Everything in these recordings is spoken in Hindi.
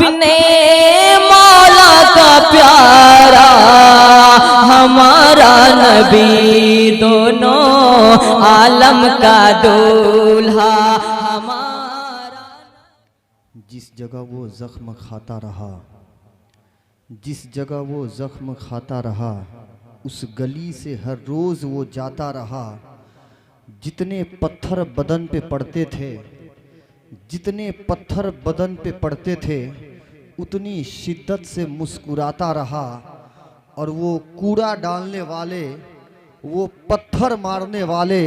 अपने मौला का प्यारा हमारा नबी, दोनों आलम का दूल्हा हमारा। जिस जगह वो ज़ख्म खाता रहा, जिस जगह वो ज़ख्म खाता रहा, उस गली से हर रोज़ वो जाता रहा। जितने पत्थर बदन पे पड़ते थे, जितने पत्थर बदन पे पड़ते थे, उतनी शिद्दत से मुस्कुराता रहा। और वो कूड़ा डालने वाले, वो पत्थर मारने वाले,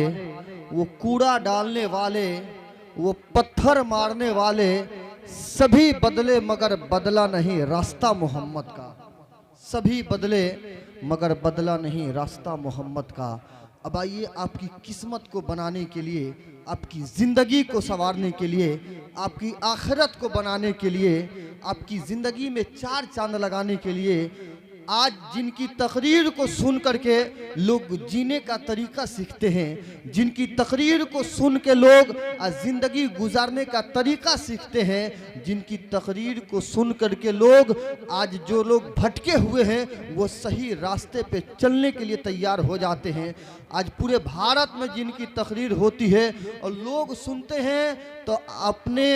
वो कूड़ा डालने वाले, वो पत्थर मारने वाले सभी बदले मगर बदला नहीं रास्ता मोहम्मद का। सभी बदले मगर बदला नहीं रास्ता मोहम्मद का। अब आइए, आपकी किस्मत को बनाने के लिए, आपकी ज़िंदगी को संवारने के लिए, आपकी आखिरत को बनाने के लिए, आपकी ज़िंदगी में चार चांद लगाने के लिए, आज जिनकी तकरीर को सुन करके लोग जीने का तरीका सीखते हैं, जिनकी तकरीर को सुन के लोग ज़िंदगी गुजारने का तरीका सीखते हैं, जिनकी तकरीर को सुन करके लोग आज जो लोग भटके हुए हैं वो सही रास्ते पे चलने के लिए तैयार हो जाते हैं। आज पूरे भारत में जिनकी तकरीर होती है और लोग सुनते हैं तो अपने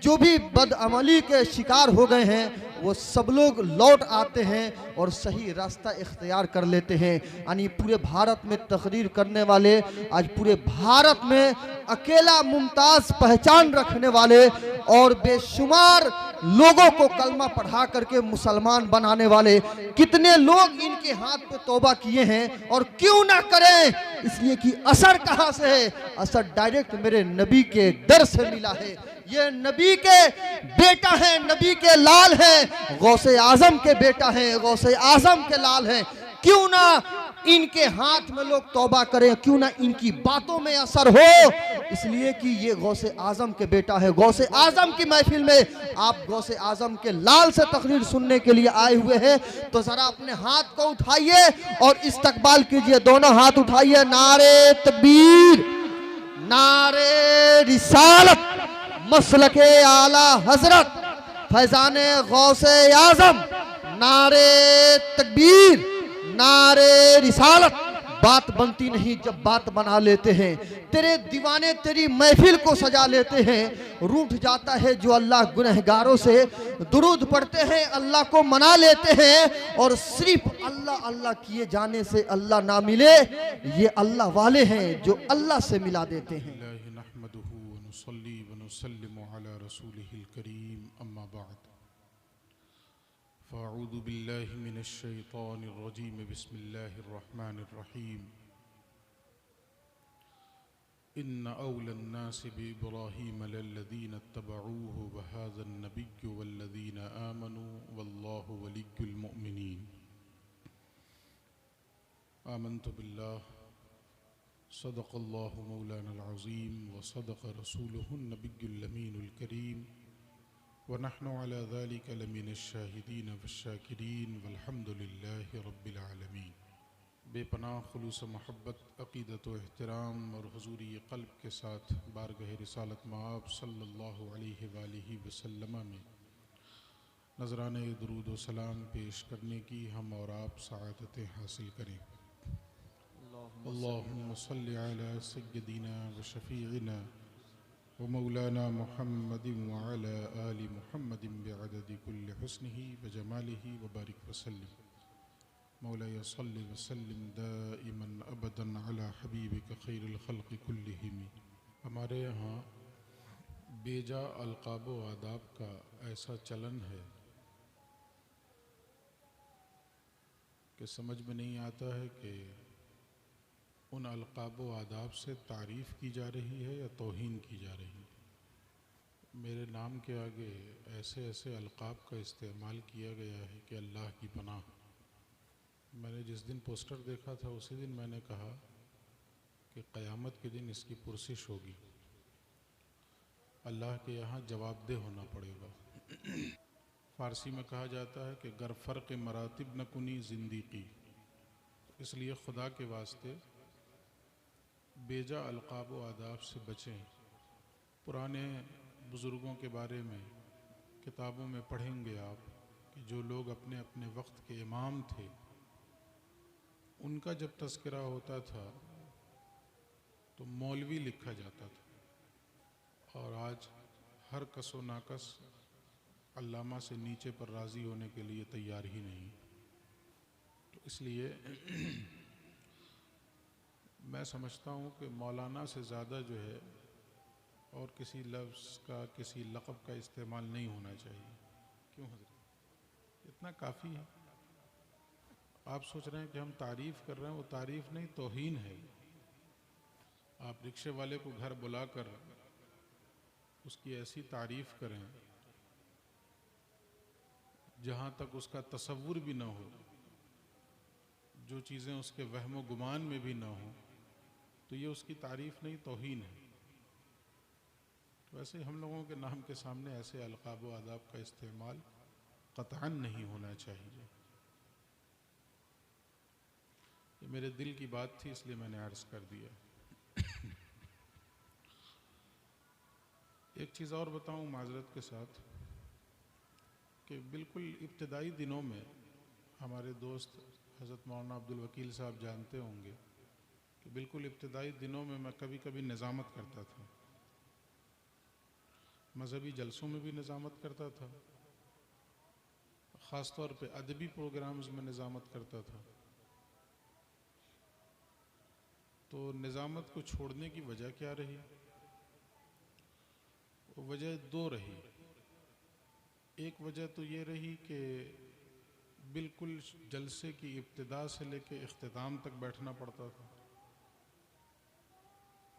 जो भी बदअमली के शिकार हो गए हैं वो सब लोग लौट आते हैं और सही रास्ता इख्तियार कर लेते हैं। यानी पूरे भारत में तकरीर करने वाले, आज पूरे भारत में अकेला मुमताज़ पहचान रखने वाले और बेशुमार लोगों को कलमा पढ़ा करके मुसलमान बनाने वाले कितने लोग इनके हाथ पे तौबा किए हैं। और क्यों ना करें, इसलिए कि असर कहाँ से है? असर डायरेक्ट मेरे नबी के दर से मिला है। ये नबी के बेटा है, नबी के लाल है, गौसे आजम के बेटा है, गौसे आजम के लाल है। क्यों ना इनके हाथ में लोग तौबा करें, क्यों ना इनकी बातों में असर हो, इसलिए कि ये गौसे आजम के बेटा है। गौसे आजम की महफिल में आप गौसे आजम के लाल से तकरीर सुनने के लिए आए हुए हैं, तो जरा अपने हाथ को उठाइए और इस्तकबाल कीजिए। दोनों हाथ उठाइए, नारे तकबीर, नारे रिसालत, मसलके आला हजरत, फैजाने गौसे आजम, नारे तकबीर, नारे रिसालत। बात बनती नहीं जब बात बना लेते हैं। तेरे दीवाने तेरी महफिल को सजा लेते हैं। रूठ जाता है जो अल्लाह गुनहगारों से, दुरूद पढ़ते हैं अल्लाह को मना लेते हैं। और सिर्फ अल्लाह अल्लाह किए जाने से अल्लाह ना मिले, ये अल्लाह वाले हैं जो अल्लाह से मिला देते हैं। फ़अऊज़ु बिल्लाहि मिनश्शैतानिर्रजीम, बिस्मिल्लाहिर्रहमानिर्रहीम। इन्न औलन्नासि बिइब्राहीम लल्लज़ीना इत्तबऊहु व हाज़ा नबिय्यु वल्लज़ीना आमनू वल्लाहु वलिय्युल मुमिनीन। आमन्तु बिल्लाह सदक़ल्लाहु मौलानल अज़ीम व सदक़ रसूलुहुन नबिय्युल अमीनुल करीम व नहनु अला ज़ालिका लमिनश्शाहिदीन वश्शाकिरीन वल्हम्दुलिल्लाहि रब्बिल आलमीन। बेपनाह खुलूस मोहब्बत, अक़ीदत व एहतराम और हुज़ूरी क़ल्ब के साथ बारगाह रिसालत मआब सल्लल्लाहु अलैहि वालिहि वसल्लम में नज़राने दुरूद व सलाम पेश करने की हम और आप सआदतें हासिल करें। अल्लाहुम्मा सल्लि अला सय्यदिना व शफ़ीइना व मौलाना मुहम्मदिन व अला आलि मुहम्मदिन बिअददि कुल्लि हुस्निही व जमालिही व बारिक वसल्लिम। मौलाया सल्लि व सल्लिम दाइमन अबदन अला हबीबिक खैरुल खल्क़ि कुल्लिहिम। हमारे यहाँ बेजा अलक़ाब व आदाब का ऐसा चलन है कि समझ में नहीं आता है कि उन अलक़ाब व आदाब से तारीफ़ की जा रही है या तौहीन की जा रही है। मेरे नाम के आगे ऐसे ऐसे अलक़ाब का इस्तेमाल किया गया है कि अल्लाह की पनाह। मैंने जिस दिन पोस्टर देखा था उसी दिन मैंने कहा कि क़यामत के दिन इसकी पुरसिश होगी, अल्लाह के यहाँ जवाबदेह होना पड़ेगा। फ़ारसी में कहा जाता है कि गर फ़र्क़ मरातिब न कुनी ज़िंदगी, इसलिए खुदा के वास्ते बेजा अलक़ाब व आदाब से बचें। पुराने बुज़ुर्गों के बारे में किताबों में पढ़ेंगे आप कि जो लोग अपने अपने वक्त के इमाम थे, उनका जब तज़किरा होता था तो मौलवी लिखा जाता था, और आज हर कसो नाकस अल्लामा से नीचे पर राज़ी होने के लिए तैयार ही नहीं। तो इसलिए मैं समझता हूँ कि मौलाना से ज़्यादा जो है और किसी लफ्ज़ का, किसी लक़ब का इस्तेमाल नहीं होना चाहिए। क्यों हज़रत? इतना काफ़ी है। आप सोच रहे हैं कि हम तारीफ़ कर रहे हैं, वो तारीफ़ नहीं, तौहीन है। आप रिक्शे वाले को घर बुलाकर उसकी ऐसी तारीफ़ करें जहाँ तक उसका तसव्वुर भी ना हो, जो चीज़ें उसके वहम गुमान में भी ना हो, तो ये उसकी तारीफ़ नहीं, तौहीन है। तो ऐसे हम लोगों के नाम के सामने ऐसे अलक़ाब व आदाब का इस्तेमाल क़तअन नहीं होना चाहिए। ये मेरे दिल की बात थी, इसलिए मैंने अर्ज़ कर दिया। एक चीज़ और बताऊं माज़रत के साथ कि बिल्कुल इब्तदाई दिनों में हमारे दोस्त हज़रत मौलाना अब्दुल वकील साहब जानते होंगे कि बिल्कुल इब्तदाई दिनों में मैं कभी कभी निज़ामत करता था, मज़हबी जलसों में भी निज़ामत करता था, ख़ास तौर पे अदबी प्रोग्राम्स में निज़ामत करता था। तो निज़ामत को छोड़ने की वजह क्या रही? वजह दो रही। एक वजह तो ये रही कि बिल्कुल जलसे की इब्तिदा से लेकर इख्तिताम तक बैठना पड़ता था,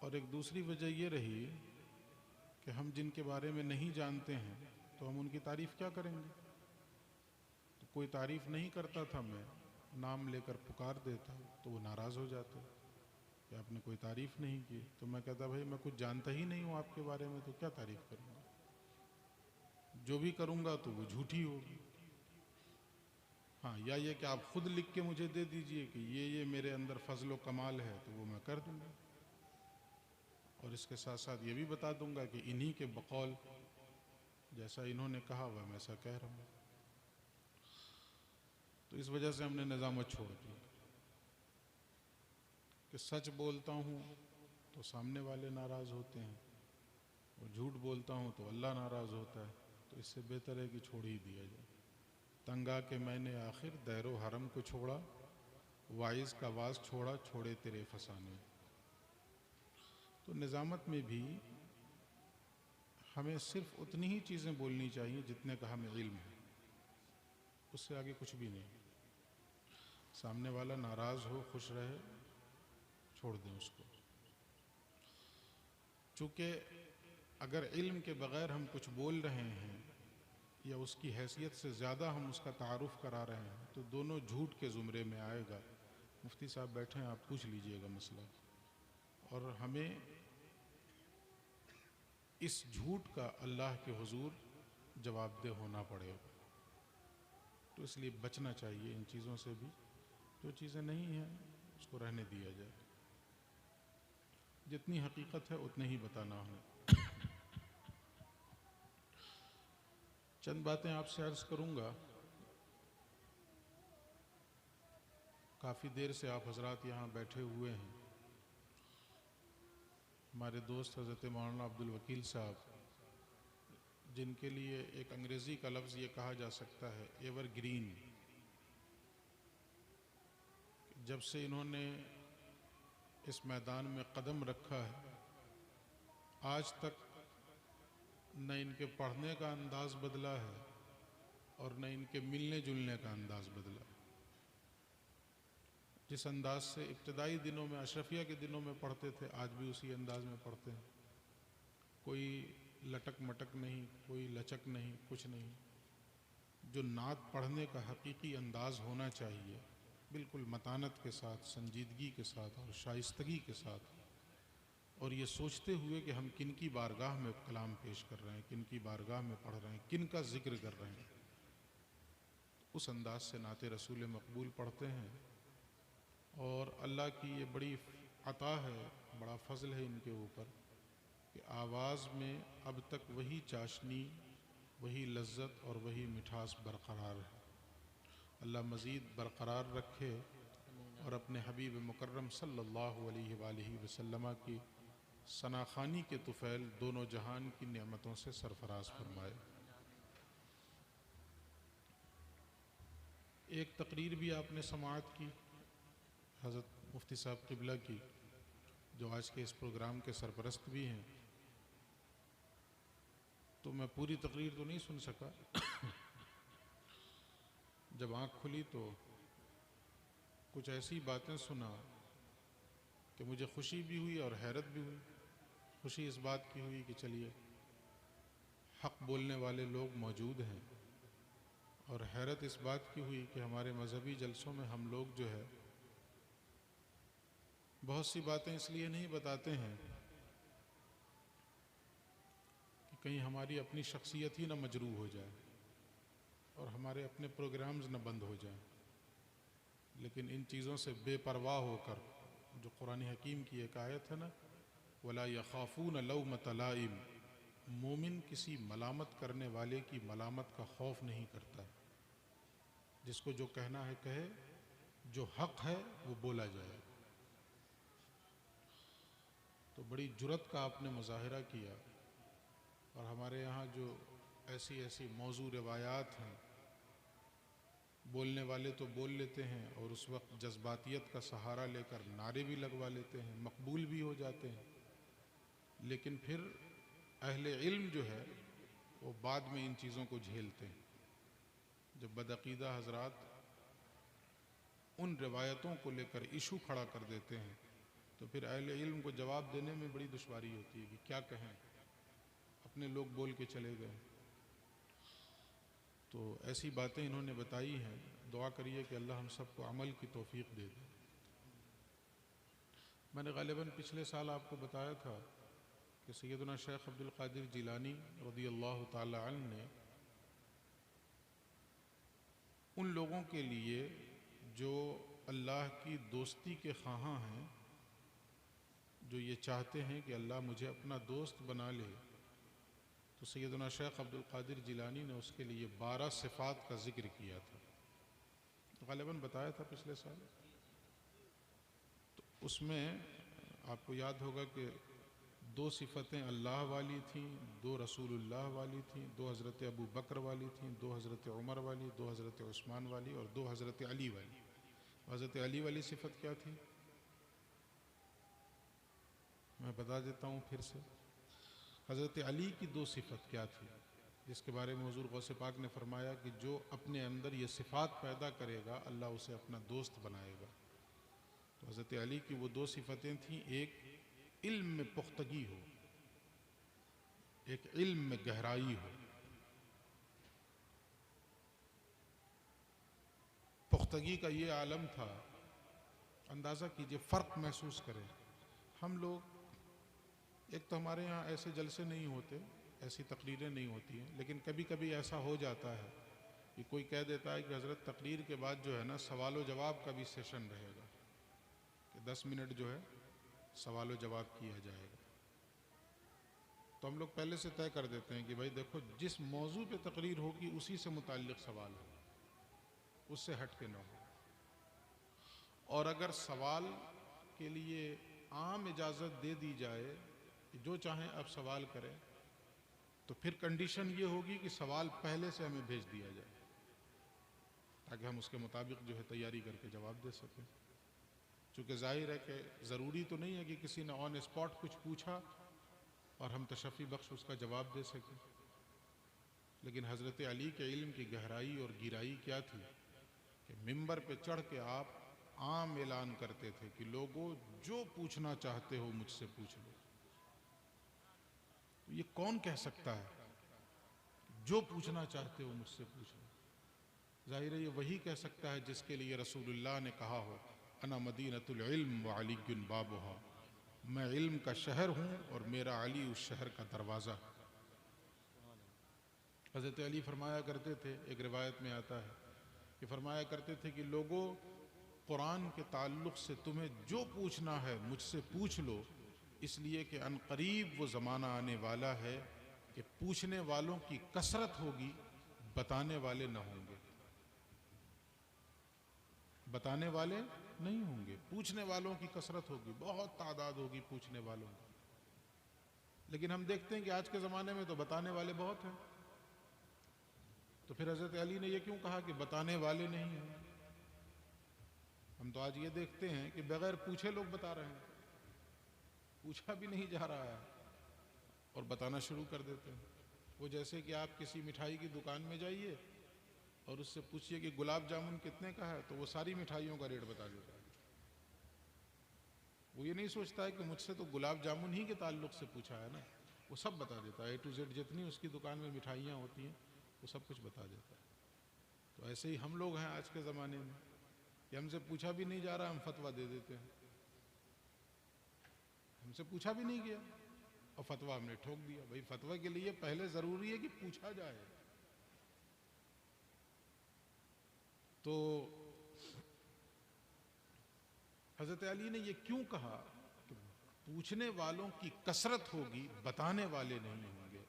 और एक दूसरी वजह ये रही कि हम जिनके बारे में नहीं जानते हैं तो हम उनकी तारीफ़ क्या करेंगे। तो कोई तारीफ़ नहीं करता था, मैं नाम लेकर पुकार देता तो वो नाराज़ हो जाते कि आपने कोई तारीफ़ नहीं की। तो मैं कहता भाई मैं कुछ जानता ही नहीं हूँ आपके बारे में, तो क्या तारीफ़ करूँगा, जो भी करूँगा तो वो झूठी होगी। हाँ, या ये कि आप ख़ुद लिख के मुझे दे दीजिए कि ये मेरे अंदर फ़ज़ल व कमाल है, तो वो मैं कर दूँगा, और इसके साथ साथ ये भी बता दूँगा कि इन्हीं के बकौल जैसा इन्होंने कहा वह मैं ऐसा कह रहा हूँ। तो इस वजह से हमने निज़ामत छोड़ दी कि सच बोलता हूँ तो सामने वाले नाराज़ होते हैं, और झूठ बोलता हूँ तो अल्लाह नाराज़ होता है। तो इससे बेहतर है कि छोड़ ही दिया जाए। तंगा के मैंने आखिर दैरो हरम को छोड़ा, वाइज का वाज छोड़ा, छोड़े तेरे फसाने। तो निज़ामत में भी हमें सिर्फ उतनी ही चीज़ें बोलनी चाहिए जितने का हमें इल्म है, उससे आगे कुछ भी नहीं। सामने वाला नाराज़ हो, खुश रहे, छोड़ दें उसको। चूँकि अगर इल्म के बग़ैर हम कुछ बोल रहे हैं या उसकी हैसियत से ज़्यादा हम उसका तारुफ़ करा रहे हैं तो दोनों झूठ के ज़ुमरे में आएगा। मुफ्ती साहब बैठे हैं, आप पूछ लीजिएगा मसला। और हमें इस झूठ का अल्लाह के हुजूर जवाबदेह होना पड़ेगा। तो इसलिए बचना चाहिए इन चीज़ों से भी। जो चीज़ें नहीं हैं उसको रहने दिया जाए, जितनी हकीकत है उतने ही बताना हमें। चंद बातें आपसे अर्ज़ करूँगा। काफ़ी देर से आप हजरात यहाँ बैठे हुए हैं। हमारे दोस्त हज़रत मौलाना अब्दुल वकील साहब, जिनके लिए एक अंग्रेज़ी का लफ्ज़ ये कहा जा सकता है एवरग्रीन। जब से इन्होंने इस मैदान में कदम रखा है, आज तक न इनके पढ़ने का अंदाज़ बदला है और न इनके मिलने जुलने का अंदाज़ बदला है। जिस अंदाज से इब्तदाई दिनों में, अशरफिया के दिनों में पढ़ते थे, आज भी उसी अंदाज में पढ़ते हैं। कोई लटक मटक नहीं, कोई लचक नहीं, कुछ नहीं। जो नात पढ़ने का हकीकी अंदाज़ होना चाहिए, बिल्कुल मतानत के साथ, संजीदगी के साथ और शाइस्तगी के साथ, और ये सोचते हुए कि हम किन की बारगाह में कलाम पेश कर रहे हैं, किन की बारगाह में पढ़ रहे हैं, किन का ज़िक्र कर रहे हैं, उस अंदाज से नाते रसूल मकबूल पढ़ते हैं। और अल्लाह की ये बड़ी अता है, बड़ा फ़ज़ल है इनके ऊपर कि आवाज़ में अब तक वही चाशनी वही लज्जत और वही मिठास बरक़रार है। अल्लाह मज़ीद बरक़रार रखे और अपने हबीब मुकर्रम सल्लल्लाहु अलैहि वसल्लम की सनाखानी के तुफ़ैल दोनों जहान की नेमतों से सरफराज फरमाए। एक तकरीर भी आपने समाअत की हज़रत मुफ्ती साहब क़िबला की, जो आज के इस प्रोग्राम के सरपरस्त भी हैं। तो मैं पूरी तकरीर तो नहीं सुन सका। जब आँख खुली तो कुछ ऐसी बातें सुना कि मुझे खुशी भी हुई और हैरत भी हुई। खुशी इस बात की हुई कि चलिए हक़ बोलने वाले लोग मौजूद हैं, और हैरत इस बात की हुई कि हमारे मजहबी जलसों में हम लोग जो है बहुत सी बातें इसलिए नहीं बताते हैं कि कहीं हमारी अपनी शख्सियत ही न मजरूह हो जाए और हमारे अपने प्रोग्राम्स न बंद हो जाएं, लेकिन इन चीज़ों से बेपरवाह होकर जो कुरान हकीम की एक आयत है ना, वला यखाफून लौमत लाइम, मोमिन किसी मलामत करने वाले की मलामत का खौफ नहीं करता। जिसको जो कहना है कहे, जो हक़ है वो बोला जाए। तो बड़ी जुरत का आपने मुजाहिरा किया, और हमारे यहाँ जो ऐसी ऐसी मौजू रिवायात हैं, बोलने वाले तो बोल लेते हैं और उस वक्त जज्बातियत का सहारा लेकर नारे भी लगवा लेते हैं, मकबूल भी हो जाते हैं, लेकिन फिर अहले इल्म जो है वो बाद में इन चीज़ों को झेलते हैं। जब बदअक़ीदा हज़रात उन रिवायतों को लेकर इशू खड़ा कर देते हैं तो फिर अहले इल्म को जवाब देने में बड़ी दुश्वारी होती है कि क्या कहें, अपने लोग बोल के चले गए। तो ऐसी बातें इन्होंने बताई हैं। दुआ करिए कि अल्लाह हम सबको अमल की तौफीक दे दे। मैंने ग़ालिबन पिछले साल आपको बताया था कि सैयदना शेख अब्दुल क़ादिर जिलानी रज़ियल्लाहु ताला अन्हु ने उन लोगों के लिए जो अल्लाह की दोस्ती के ख़्वाहां हैं, जो ये चाहते हैं कि अल्लाह मुझे अपना दोस्त बना ले, तो सैयदना शेख अब्दुल क़ादिर जिलानी ने उसके लिए 12 सिफ़ात का ज़िक्र किया था। तो ग़ालिबन बताया था पिछले साल। तो उसमें आपको याद होगा कि 2 सिफ़तें अल्लाह वाली थीं, 2 रसूलुल्लाह वाली थीं, 2 हज़रत अबू बकर वाली थीं, 2 हज़रत उमर वाली, 2 हज़रत उस्मान वाली और 2 हज़रत अली वाली। हज़रत अली वाली सिफ़त क्या थी? मैं बता देता हूँ फिर से। हज़रत अली की 2 सिफ़त क्या थी, जिसके बारे में हुज़ूर गौसे पाक ने फरमाया कि जो अपने अंदर ये सिफ़ात पैदा करेगा अल्लाह उसे अपना दोस्त बनाएगा। तो हज़रत अली की वो 2 सिफ़तें थीं, एक इल्म में पुख्तगी हो, एक इल्म में गहराई हो। पुख्तगी का ये आलम था, अंदाज़ा कीजिए, फ़र्क महसूस करें। हम लोग, एक तो हमारे यहाँ ऐसे जलसे नहीं होते, ऐसी तकरीरें नहीं होती हैं, लेकिन कभी कभी ऐसा हो जाता है कि कोई कह देता है कि हज़रत तकरीर के बाद जो है ना सवाल व जवाब का भी सेशन रहेगा, कि 10 मिनट जो है सवाल व जवाब किया जाएगा। तो हम लोग पहले से तय कर देते हैं कि भाई देखो, जिस मौजू पे तकरीर होगी उसी से मुताल्लिक़ सवाल हो, उससे हट के ना हो। और अगर सवाल के लिए आम इजाज़त दे दी जाए कि जो चाहें अब सवाल करें, तो फिर कंडीशन ये होगी कि सवाल पहले से हमें भेज दिया जाए, ताकि हम उसके मुताबिक जो है तैयारी करके जवाब दे सकें। चूँकि ज़ाहिर है कि ज़रूरी तो नहीं है कि किसी ने ऑन स्पॉट कुछ पूछा और हम तशफ़ी बख्श उसका जवाब दे सकें। लेकिन हज़रत अली के इल्म की गहराई और गिराई क्या थी कि मिंबर पे चढ़ के आप आम ऐलान करते थे कि लोगों, जो पूछना चाहते हो मुझसे पूछ लो। ये कौन कह सकता है, जो पूछना चाहते हो मुझसे पूछ लो? जाहिर है ये वही कह सकता है जिसके लिए रसूलुल्लाह ने कहा हो, अना मदीनतुल इल्म व अलीयुन बाबुहा, मैं इल्म का शहर हूँ और मेरा अली उस शहर का दरवाज़ा। हज़रत अली फरमाया करते थे, एक रिवायत में आता है कि फरमाया करते थे कि लोगों, कुरान के ताल्लुक़ से तुम्हें जो पूछना है मुझसे पूछ लो, इसलिए कि अनकरीब वो ज़माना आने वाला है कि पूछने वालों की कसरत होगी, बताने वाले न होंगे। बताने वाले नहीं होंगे, पूछने वालों की कसरत होगी, बहुत तादाद होगी पूछने वालों की। लेकिन हम देखते हैं कि आज के ज़माने में तो बताने वाले बहुत हैं। तो फिर हज़रत अली ने यह क्यों कहा कि बताने वाले नहीं हैं? हम तो आज ये देखते हैं कि बगैर पूछे लोग बता रहे हैं, पूछा भी नहीं जा रहा है और बताना शुरू कर देते हैं। वो जैसे कि आप किसी मिठाई की दुकान में जाइए और उससे पूछिए कि गुलाब जामुन कितने का है, तो वो सारी मिठाइयों का रेट बता देता है। वो ये नहीं सोचता है कि मुझसे तो गुलाब जामुन ही के ताल्लुक से पूछा है ना, वो सब बता देता है। A to Z जितनी उसकी दुकान में मिठाइयाँ होती हैं वो सब कुछ बता देता है। तो ऐसे ही हम लोग हैं आज के ज़माने में कि हमसे पूछा भी नहीं जा रहा, हम फतवा दे देते हैं। हमसे पूछा भी नहीं गया और फतवा हमने ठोक दिया। भाई फतवा के लिए पहले ज़रूरी है कि पूछा जाए। तो हज़रत अली ने ये क्यों कहा कि पूछने वालों की कसरत होगी, बताने वाले नहीं होंगे।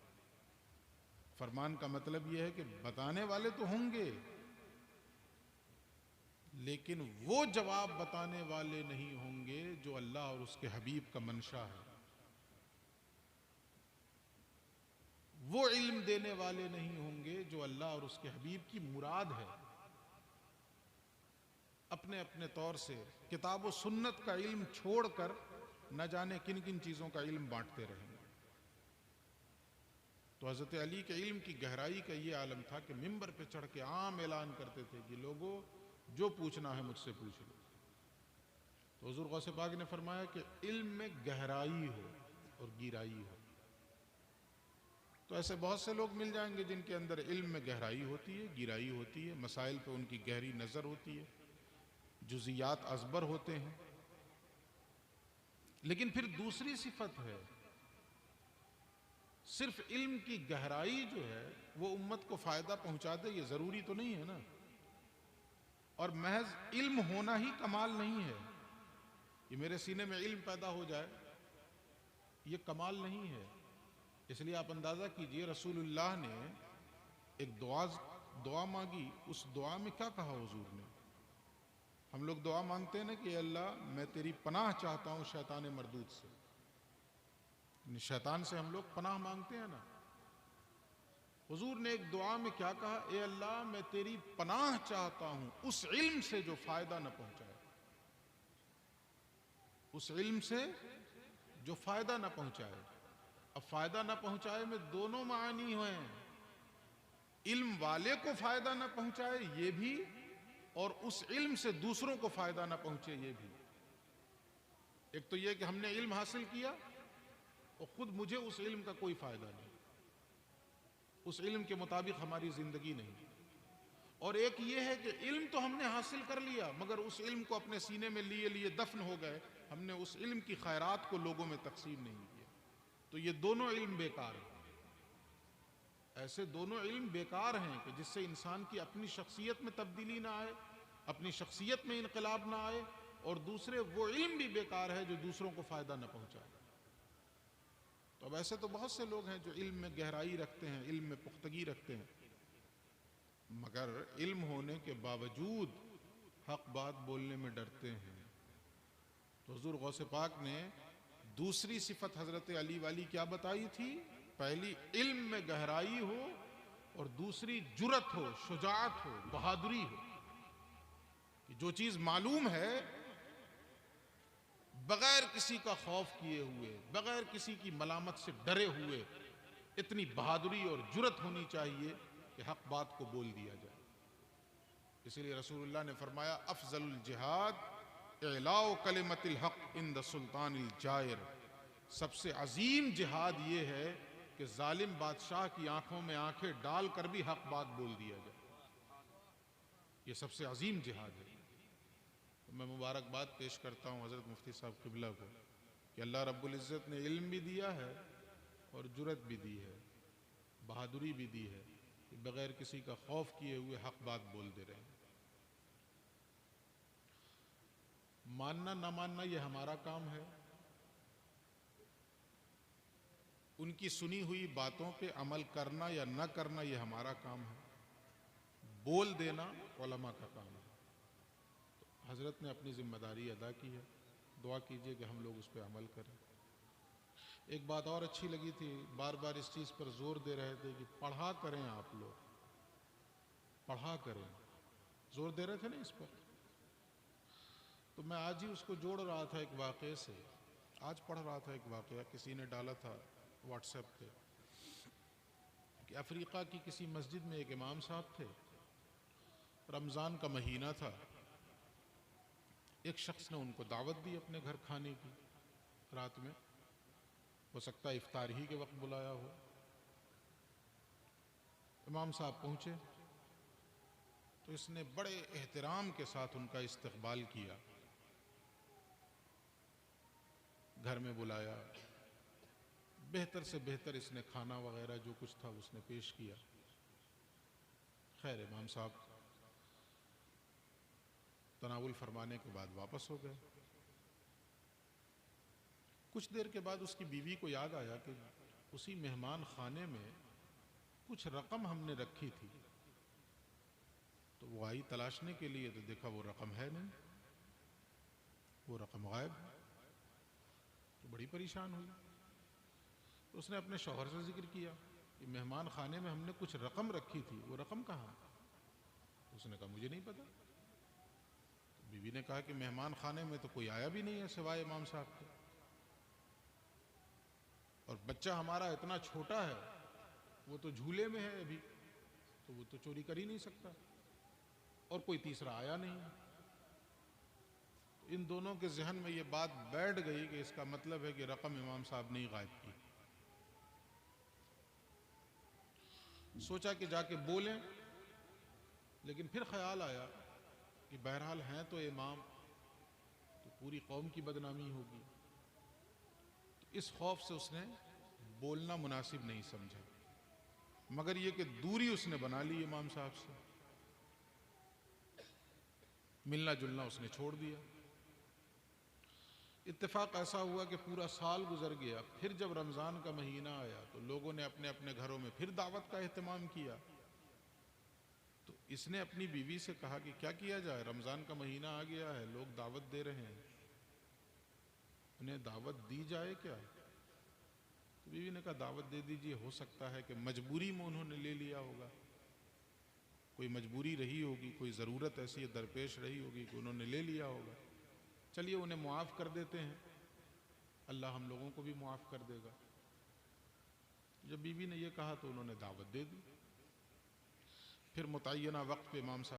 फरमान का मतलब यह है कि बताने वाले तो होंगे, लेकिन वो जवाब बताने वाले नहीं होंगे जो अल्लाह और उसके हबीब का मंशा है। वो इल्म देने वाले नहीं होंगे जो अल्लाह और उसके हबीब की मुराद है। अपने अपने तौर से किताब व सुन्नत का इल्म छोड़कर न जाने किन किन चीज़ों का इल्म बांटते रहेंगे। तो हज़रत अली के इल्म की गहराई का ये आलम था कि मिंबर पे चढ़ के आम ऐलान करते थे कि लोगों, जो पूछना है मुझसे पूछ लो। तो हुज़ूर गौसे पाक ने फरमाया कि इल्म में गहराई हो और गिराई हो। तो ऐसे बहुत से लोग मिल जाएंगे जिनके अंदर इल्म में गहराई होती है, गिराई होती है, मसाइल पे उनकी गहरी नज़र होती है, जुज़ियात अज़बर होते हैं। लेकिन फिर दूसरी सिफत है, सिर्फ इल्म की गहराई जो है वो उम्मत को फ़ायदा पहुंचा दे, ये ज़रूरी तो नहीं है ना। और महज इल्म होना ही कमाल नहीं है। ये मेरे सीने में इल्म पैदा हो जाए ये कमाल नहीं है। इसलिए आप अंदाज़ा कीजिए, रसूलुल्लाह ने एक दुआ मांगी, उस दुआ में क्या कहा हुजूर ने? हम लोग दुआ मांगते हैं ना कि अल्लाह मैं तेरी पनाह चाहता हूँ शैतान मरदूद से। शैतान से हम लोग पनाह मांगते हैं ना। हुजूर ने एक दुआ में क्या कहा? ए अल्लाह मैं तेरी पनाह चाहता हूँ उस इल्म से जो फ़ायदा न पहुँचाए, उस इल्म से जो फ़ायदा न पहुँचाए। अब फ़ायदा न पहुँचाए में दोनों मानी हुए हैं, इल्म वाले को फ़ायदा न पहुँचाए ये भी, और उस इल्म से दूसरों को फ़ायदा न पहुँचे ये भी। एक तो ये कि हमने इल्म हासिल किया और ख़ुद मुझे उस इल्म का कोई फ़ायदा नहीं, उस इल्म के मुताबिक हमारी ज़िंदगी नहीं। और एक ये है कि इल्म तो हमने हासिल कर लिया मगर उस इल्म को अपने सीने में लिए लिए दफन हो गए, हमने उस इल्म की खैरात को लोगों में तकसीम नहीं किया। तो ये दोनों इल्म बेकार हैं। ऐसे दोनों इल्म बेकार हैं कि जिससे इंसान की अपनी शख्सियत में तब्दीली ना आए, अपनी शख्सियत में इनकलाब ना आए, और दूसरे वो इल्म भी बेकार है जो दूसरों को फ़ायदा न पहुँचाए। तो अब ऐसे तो बहुत से लोग हैं जो इल्म में गहराई रखते हैं, इल्म में पुख्तगी रखते हैं, मगर इल्म होने के बावजूद हक बात बोलने में डरते हैं। तो हुज़ूर गौसे पाक ने दूसरी सिफत हज़रत अली वाली क्या बताई थी? पहली इल्म में गहराई हो और दूसरी जुरत हो, शुजाअत हो, बहादुरी हो, कि जो चीज़ मालूम है बगैर किसी का खौफ किए हुए, बगैर किसी की मलामत से डरे हुए, इतनी बहादुरी और जुरत होनी चाहिए कि हक बात को बोल दिया जाए। इसलिए रसूलुल्लाह ने फरमाया अफजलुल जिहाद इलाउ कलिमतिल हक इंद सुल्तानिल जायर। सबसे अजीम जिहाद ये है कि जालिम बादशाह की आंखों में आंखें डालकर भी हक बात बोल दिया जाए। ये सबसे अजीम जिहाद है। तो मैं मुबारकबाद पेश करता हूँ हज़रत मुफ्ती साहब क़िबला को कि अल्लाह रब्बुल इज़्ज़त ने इल्म भी दिया है और जुरत भी दी है, बहादुरी भी दी है कि बग़ैर किसी का खौफ किए हुए हक बात बोल दे रहे हैं। मानना ना मानना ये हमारा काम है, उनकी सुनी हुई बातों पे अमल करना या न करना ये हमारा काम है, बोल देना उलमा का काम है। तो हज़रत ने अपनी ज़िम्मेदारी अदा की है, दुआ कीजिए कि हम लोग उस पर अमल करें। एक बात और अच्छी लगी थी, बार बार इस चीज़ पर जोर दे रहे थे कि पढ़ा करें, आप लोग पढ़ा करें, जोर दे रहे थे ना इस पर। तो मैं आज ही उसको जोड़ रहा था एक वाक़े से, आज पढ़ रहा था एक वाक़या, किसी ने डाला था व्हाट्सएप पे कि अफ्रीका की किसी मस्जिद में एक इमाम साहब थे, रमज़ान का महीना था, एक शख्स ने उनको दावत दी अपने घर खाने की, रात में, हो सकता है इफ्तार ही के वक्त बुलाया हो। इमाम साहब पहुँचे तो इसने बड़े एहतराम के साथ उनका इस्तकबाल किया, घर में बुलाया, बेहतर से बेहतर इसने खाना वगैरह जो कुछ था उसने पेश किया। खैर इमाम साहब तनावुल फरमाने के बाद वापस हो गए। कुछ देर के बाद उसकी बीवी को याद आया कि उसी मेहमान खाने में कुछ रकम हमने रखी थी। तो वो आई तलाशने के लिए, तो देखा वो रकम है नहीं, वो रकम गायब है। तो बड़ी परेशान हुई। तो उसने अपने शौहर से जिक्र किया कि मेहमान खाने में हमने कुछ रकम रखी थी, वो रकम कहाँ? तो उसने कहा मुझे नहीं पता। तो बीवी ने कहा कि मेहमान खाने में तो कोई आया भी नहीं है सिवाय इमाम साहब के, और बच्चा हमारा इतना छोटा है, वो तो झूले में है अभी, तो वो तो चोरी कर ही नहीं सकता, और कोई तीसरा आया नहीं। तो इन दोनों के जहन में ये बात बैठ गई कि इसका मतलब है कि रकम इमाम साहब ने ही गायब की। सोचा कि जाके बोलें, लेकिन फिर ख्याल आया कि बहरहाल हैं तो इमाम, तो पूरी कौम की बदनामी होगी। तो इस खौफ से उसने बोलना मुनासिब नहीं समझा, मगर ये कि दूरी उसने बना ली इमाम साहब से, मिलना जुलना उसने छोड़ दिया। इत्तेफाक ऐसा हुआ कि पूरा साल गुजर गया, फिर जब रमज़ान का महीना आया तो लोगों ने अपने अपने घरों में फिर दावत का एहतमाम किया। तो इसने अपनी बीवी से कहा कि क्या किया जाए, रमज़ान का महीना आ गया है, लोग दावत दे रहे हैं, उन्हें दावत दी जाए क्या? तो बीवी ने कहा दावत दे दीजिए, हो सकता है कि मजबूरी में उन्होंने ले लिया होगा, कोई मजबूरी रही होगी, कोई ज़रूरत ऐसी दरपेश रही होगी कि उन्होंने ले लिया होगा, चलिए उन्हें मुआफ़ कर देते हैं, अल्लाह हम लोगों को भी मुआफ़ कर देगा। जब बीवी ने यह कहा तो उन्होंने दावत दे दी। फिर मुतय्यना वक्त पे इमाम साहब